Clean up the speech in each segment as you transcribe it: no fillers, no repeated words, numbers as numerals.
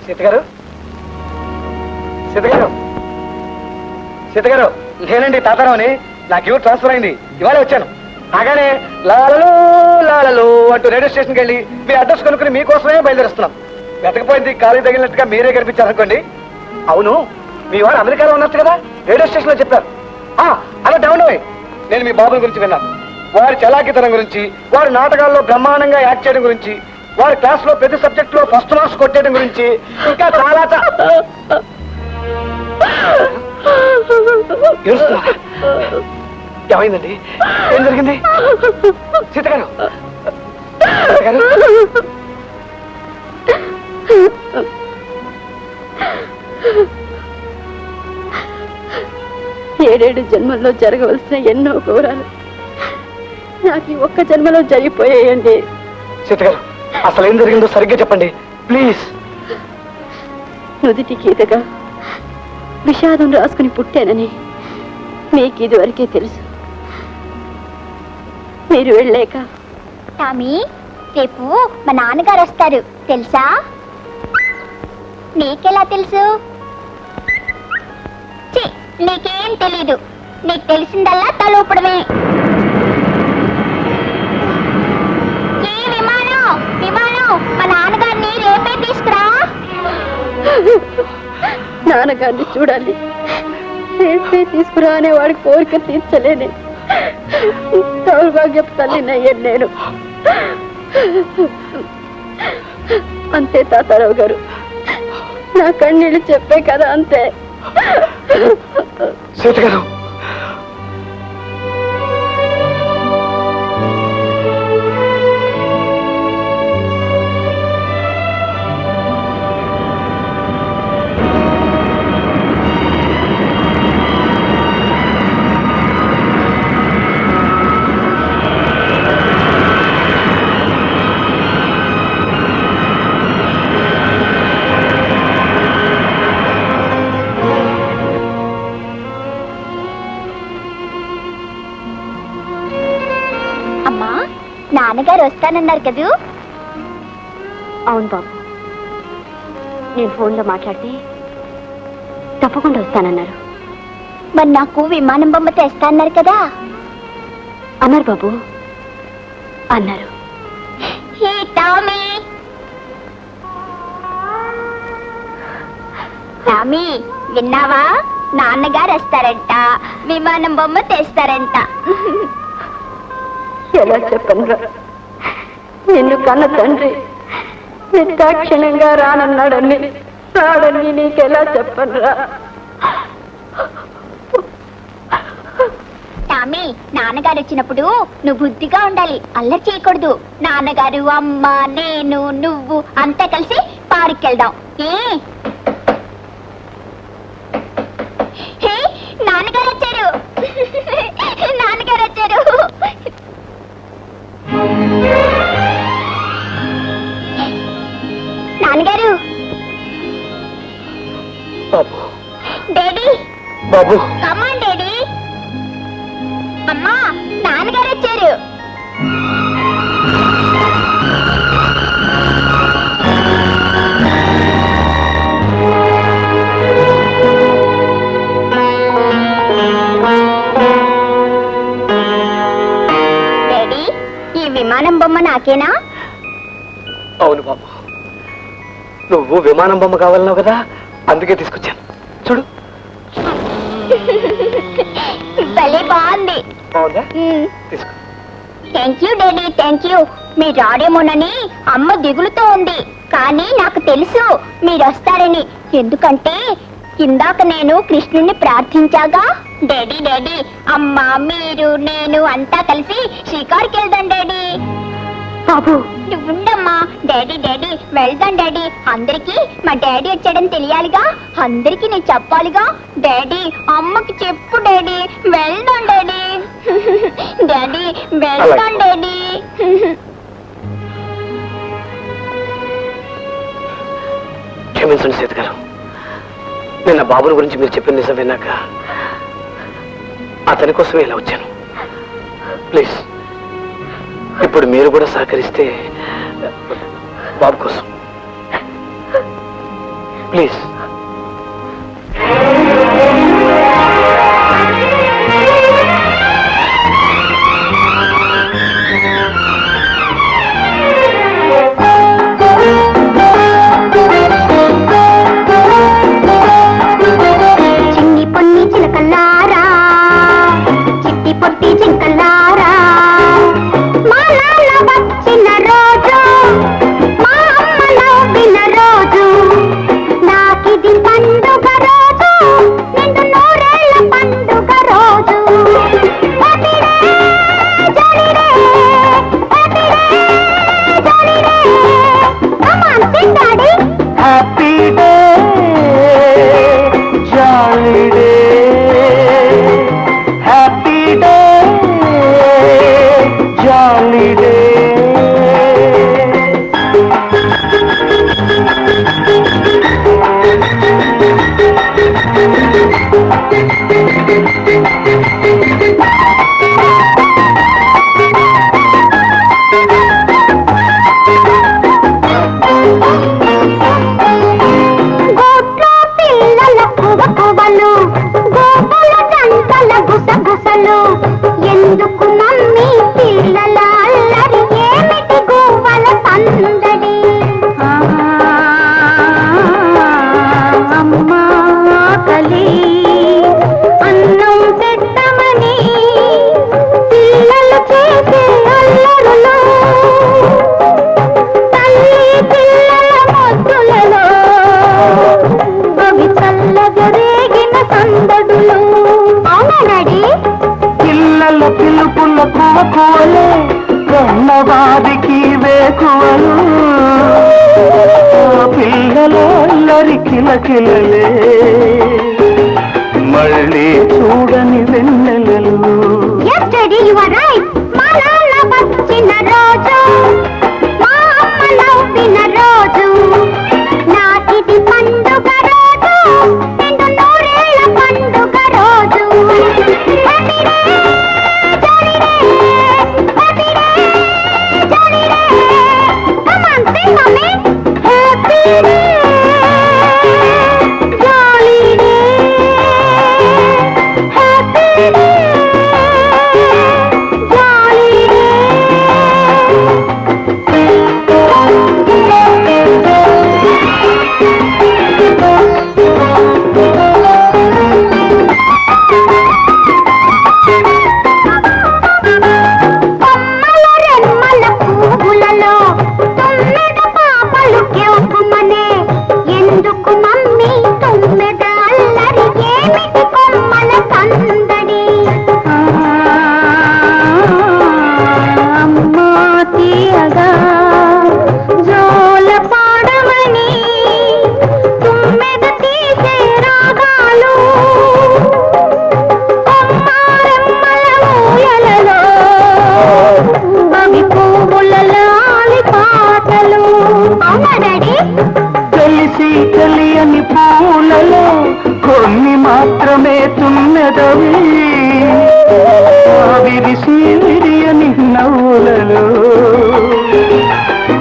సీత గారు, సీత గారు, సీత గారు, నేనండి తాతారావుని. నా క్యూ ట్రాన్స్ఫర్ అయింది, ఇవాళ వచ్చాను. అలానే లాలలు లాలలు అంటూ రేడియో స్టేషన్కి వెళ్ళి మీ అడ్రస్ కనుక్కుని మీకోసమే బయలుదేరుస్తున్నాం. వెతకపోయింది కాలు తగిలినట్టుగా మీరే కనిపించారనుకోండి. అవును, మీ వాడు అమెరికాలో ఉన్నట్టు కదా రేడియో స్టేషన్ లో చెప్పారు. అలా డౌన్ అయ్యి నేను మీ బాబుల గురించి విన్నాను. వారి చలాకితనం గురించి, వారి నాటకాల్లో బ్రహ్మాండంగా యాక్ట్ చేయడం గురించి, వారి క్లాస్ లో ప్రతి సబ్జెక్ట్ లో ఫస్ట్ మార్క్స్ కొట్టేయడం గురించి, ఇంకా చాలా ఏమైందండి? ఏం జరిగింది? సీత గారు, సీత గారు, 7 జన్మల్లో జరగవలసిన ఎన్నో ఘోరాలు నాకు ఒక్క జన్మలో జరిగిపోయాయండి. సీత గారు, అసలు ఏం జరిగిందో సరిగ్గా చెప్పండి ప్లీజ్. నుదిటి గీతగా విషాదం రాసుకుని పుట్టానని మీకు ఇదివరకే తెలుసు. మీరు వెళ్ళాక టామీ, రేపు మా నాన్నగారు వస్తారు తెలుసా? నీకెలా తెలుసు? నీకేం తెలీదు, నీకు తెలిసిందల్లా తలూపడమే. విమానం మా నాన్నగారిని రేపే తీసుకురా. నాన్నగారిని చూడాలి, రేపే తీసుకురా అనే వాడి కోరిక తీర్చలేని దౌర్భాగ్యపు తల్లినయ్యాను నేను. అంతే తాతారావు గారు, నా కన్నీళ్ళు చెప్పే కదా అంతే. సీత గారు, నాన్నగారు వస్తానన్నారు కదూ? అవును బాబు, నేను ఫోన్లో మాట్లాడితే తప్పకుండా వస్తానన్నారు. మరి నాకు విమానం బొమ్మ తెస్తా అన్నారు కదా? అన్నారు బాబు, అన్నారు. టామీ, విన్నావా? నాన్నగారు వస్తారంట, విమానం బొమ్మ తెస్తారంట. ఎలా చెప్పనురా, నిన్ను కన్న తండ్రి నిర్దాక్షిణ్యంగా రానన్నాడని నీకెలా చెప్పనురా? టామీ, నాన్నగారు వచ్చినప్పుడు నువ్వు బుద్ధిగా ఉండాలి, అల్లరి చేయకూడదు. నాన్నగారు, అమ్మ, నేను, నువ్వు అంతా కలిసి పార్కెళ్దాం. నాన్నగారు వచ్చారు, నాన్నగారు వచ్చారు. నాన్నగారు, బాబు, డాడీ, బాబు, కమాన్ డాడీ. అమ్మా, నాన్నగారు వచ్చారు. డాడీ, ఈ విమానం బొమ్మ నాకేనా? అవును బాబు, నువ్వు విమానం బొమ్మ కావాలన్నావు కదా, అందుకే తీసుకొచ్చాను. చూడు, భలే బాగుంది. బాగుందా? తీసుకో. Thank you daddy, thank you. మీరు రాడేమోనని అమ్మ దిగులుతో ఉంది, కానీ నాకు తెలుసు మీరు వస్తారని. ఎందుకంటే ఇందాక నేను కృష్ణుణ్ణి ప్రార్థించాగా. డాడీ డాడీ, అమ్మ, మీరు, నేను అంతా కలిసి షికారుకి వెళ్దాం డాడీ. బాబు, నువ్వుండమ్మా. డాడీ డాడీ, వెళ్దాం డాడీ. అందరికి మా డాడీ వచ్చాడని తెలియాలిగా, అందరికి నేను చెప్పాలిగా. డాడీ, అమ్మకి చెప్పు డాడీ. వెళ్దాం డాడీ. డాడీ, వెళ్దాం డాడీ. క్షమించండి సీత గారు, నిన్న బాబుల గురించి మీరు చెప్పిన నిజం విన్నాక అతని కోసమే ఇలా వచ్చాను. ప్లీజ్, ఇప్పుడు మీరు కూడా సహకరిస్తే బాబు కోసం. ప్లీజ్. చిన్ని పొన్ని చిలకల్లారా, చిట్టి పొట్టి జింకల్లారా, మా నాన్న వచ్చిన రోజు, మా అమ్మ నవ్విన రోజు, నాకిది పండుగ రోజు, నిండు నూరేళ్ల పండుగ రోజు. Happy day, jolly day, happy day, jolly day. Come on, sing, Daddy. Happy day, jolly day, happy day, jolly day. గోట్లో పిల్లల కువకువలు, గోపుల జంటల గుసగుసలు, ఎందుకు మమ్మీ పిల్లల అల్లరి, ఏమిటి గువ్వల సందడి? అమ్మా ఆకలి, అన్నం పెట్టమని పిల్లలు చేసే అల్లరులు, తల్లి పిల్లల ముద్దులలో అవి చల్లగా రేగిన సందడులు. అవునా డాడీ? పిల్లల పిలుపుల కువకువలే, కన్నవారికి వేకువలు, పిల్లల అల్లరి కిలకిలలే, మళ్ళీ చూడని వెన్నెలలు. Yes, Daddy, you are right. మా నాన్న వచ్చిన రోజు, మా అమ్మ నవ్విన రోజు, నాకిది పండుగ రోజు, నిండు నూరేళ్ల పండుగ రోజు. Happy day, jolly day, happy day, jolly day. Come on, sing, Mommy. Happy day, jolly day, happy day. కొమ్మల రెమ్మల పువ్వులలో తుమ్మెద పాపలు కెవ్వుమనే, ఎందుకు మమ్మీ తుమ్మెద అల్లరి, ఏమిటి కొమ్మల సందడి? అమ్మా తీయగా జోల పాడమని తుమ్మెద తీసే రాగాలు, కొమ్మారెమ్మల ఊయలలో అవి పువ్వులలాలి పాటలు. అవునా డాడీ? తెలిసి తెలియని పూలలో కొన్ని మాత్రమే తున్నదవి, విరిసి విరియని నవ్వులలో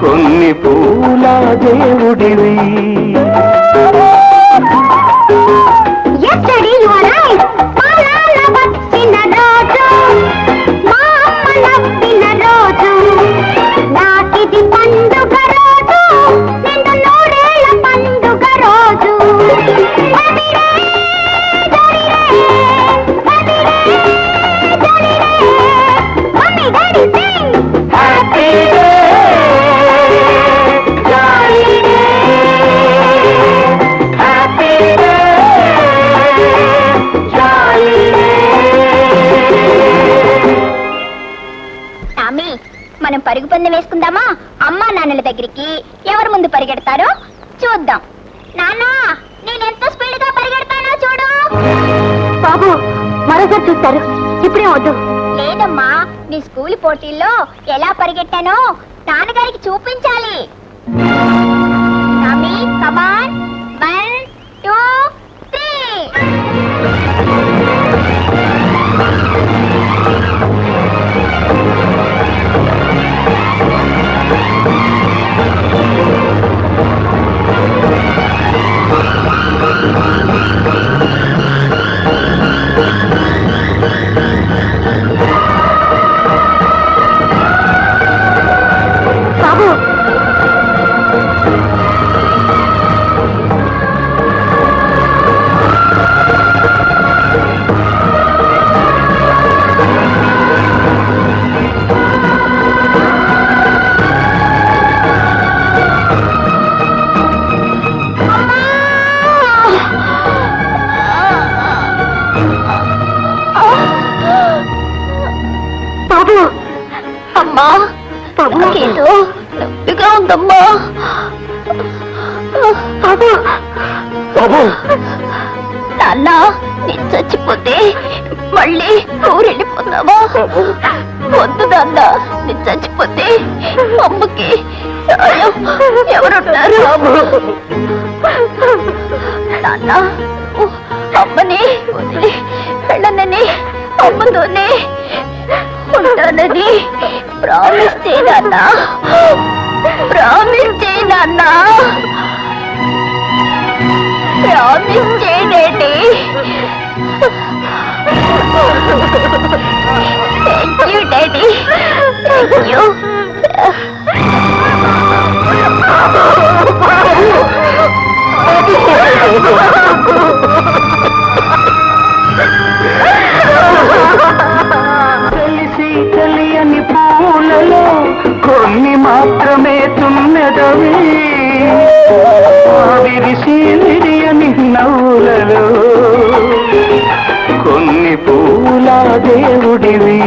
కొన్ని పూల దేవుడివి. Yes, Daddy, you are right. మా నాన్న వచ్చిన రోజు, మా అమ్మ నవ్విన రోజు, నాకిది పండుగ రోజు, నిండు నూరేళ్ల పండుగ రోజు. Happy day, jolly day, happy day, jolly day. Mommy, Daddy, sing. Happy day, jolly day, happy day, jolly day. Tommy, మనం పరుగు పందెం వేసుకుందామా? అమ్మా నాన్నల దగ్గరికి ఎవరు ముందు పరిగెడతారో చూద్దాం. నాన్నా, నేనెంత స్పీడ్ గా పరిగెడతానో చూడు. బాబు, మరోసారి చూస్తారు, ఇప్పుడే వద్దు. లేదమ్మా, నీ స్కూల్ పోటీల్లో ఎలా పరిగెట్టానో నాన్నగారికి చూపించాలి. టామీ, కమాన్, 1, 2, 3. ఉందమ్మా. బాబు నాన్న నేను చచ్చిపోతే మళ్ళీ ఊరెళ్ళిపోతావా? వద్దు నాన్న, నేను చచ్చిపోతే అమ్మకి సాయం ఎవరున్నారు? నాన్న అమ్మని వదిలి వెళ్ళనని, అమ్మతోనే ఉంటానని ప్రామిస్ చేయి నాన్న, ప్రామిస్ చేయి నాన్న, ప్రామిస్ చేయి daddy. Thank you daddy, thank you. తెలిసి తెలియని పూలలో కొన్ని మాత్రమే తున్నదవి, విరిసి విరియని నవ్వులలో కొన్ని పూల దేవుడివి.